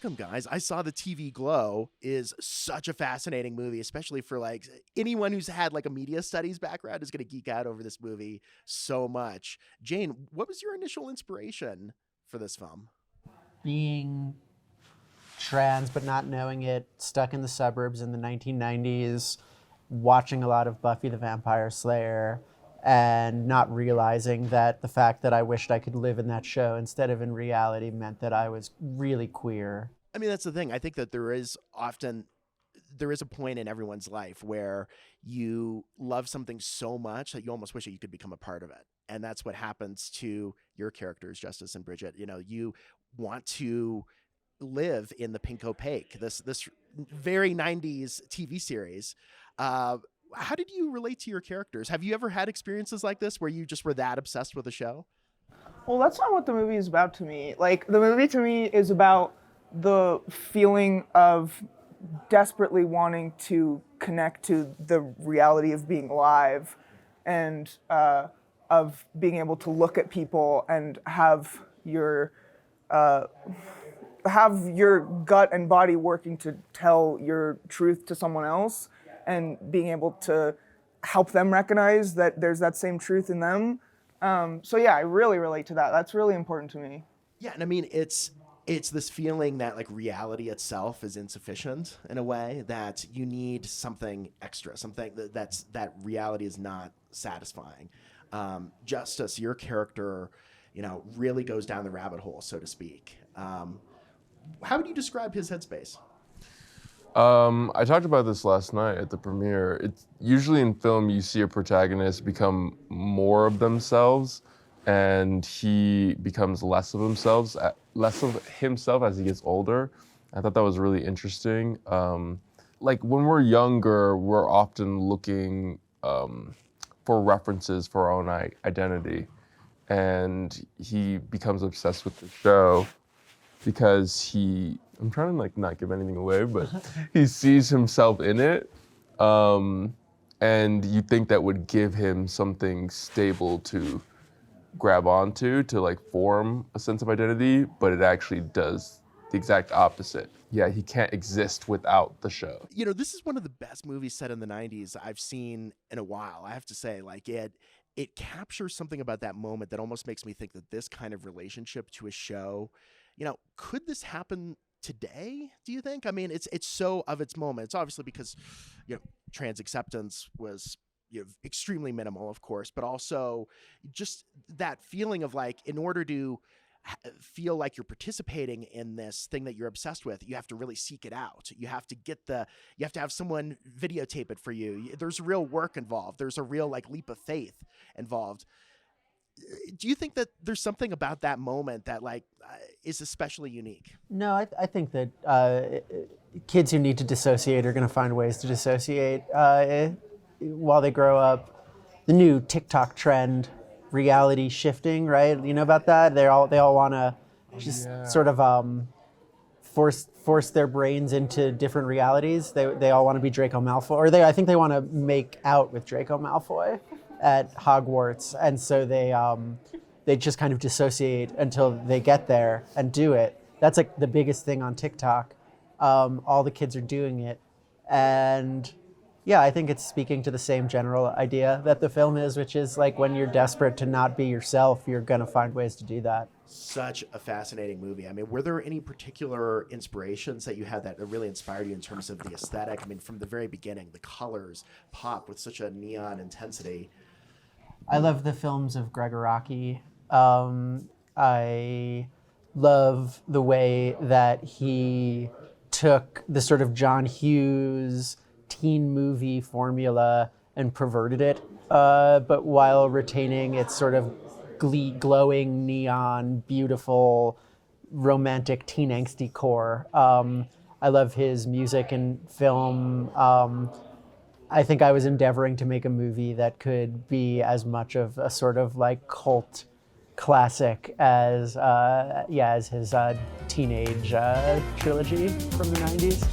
welcome, guys. I saw the TV Glow is such a fascinating movie, especially for like anyone who's had like a media studies background is going to geek out over this movie so much. Jane, what was your initial inspiration for this film? Being trans but not knowing it, stuck in the suburbs in the 1990s, watching a lot of Buffy the Vampire Slayer, and not realizing that the fact that I wished I could live in that show instead of in reality meant that I was really queer. I mean, that's the thing. I think that there is a point in everyone's life where you love something so much that you almost wish that you could become a part of it. And that's what happens to your characters, Justice and Brigette. You know, you want to live in the Pink Opaque, this very 90s TV series. How did you relate to your characters? Have you ever had experiences like this where you just were that obsessed with the show? Well, that's not what the movie is about to me. Like, the movie to me is about the feeling of desperately wanting to connect to the reality of being alive and of being able to look at people and have your gut and body working to tell your truth to someone else, and being able to help them recognize that there's that same truth in them. So yeah, I really relate to that. That's really important to me. Yeah, and I mean, it's this feeling that like reality itself is insufficient in a way, that you need something extra, something that reality is not satisfying. Justice, your character, you know, really goes down the rabbit hole, so to speak. How would you describe his headspace? I talked about this last night at the premiere. It's usually in film you see a protagonist become more of themselves, and he becomes less of himself as he gets older. I thought that was really interesting. Like when we're younger, we're often looking for references for our own identity, and he becomes obsessed with the show because I'm trying to like not give anything away, but he sees himself in it, and you think that would give him something stable to grab onto, to like form a sense of identity, but it actually does the exact opposite. Yeah, he can't exist without the show. You know, this is one of the best movies set in the 90s I've seen in a while. I have to say, like it captures something about that moment that almost makes me think that this kind of relationship to a show, you know, could this happen today, do you think? I mean, it's so of its moment. It's obviously because, you know, trans acceptance was, you know, extremely minimal, of course, but also just that feeling of like, in order to feel like you're participating in this thing that you're obsessed with, you have to really seek it out. You have to have someone videotape it for you. There's real work involved. There's a real like leap of faith involved. Do you think that there's something about that moment that like is especially unique? No, I think that kids who need to dissociate are going to find ways to dissociate while they grow up. The new TikTok trend, reality shifting, right? You know about that? They all want to just sort of force their brains into different realities. They all want to be Draco Malfoy, or I think they want to make out with Draco Malfoy at Hogwarts, and so they just kind of dissociate until they get there and do it. That's like the biggest thing on TikTok. All the kids are doing it, and yeah, I think it's speaking to the same general idea that the film is, which is like when you're desperate to not be yourself, you're gonna find ways to do that. Such a fascinating movie. I mean, were there any particular inspirations that you had that really inspired you in terms of the aesthetic? I mean, from the very beginning, the colors pop with such a neon intensity. I love the films of Gregoraki. I love the way that he took the sort of John Hughes teen movie formula and perverted it, but while retaining its sort of glowing, neon, beautiful, romantic, teen angsty core. I love his music and film. I think I was endeavoring to make a movie that could be as much of a sort of like cult classic as his teenage trilogy from the 90s.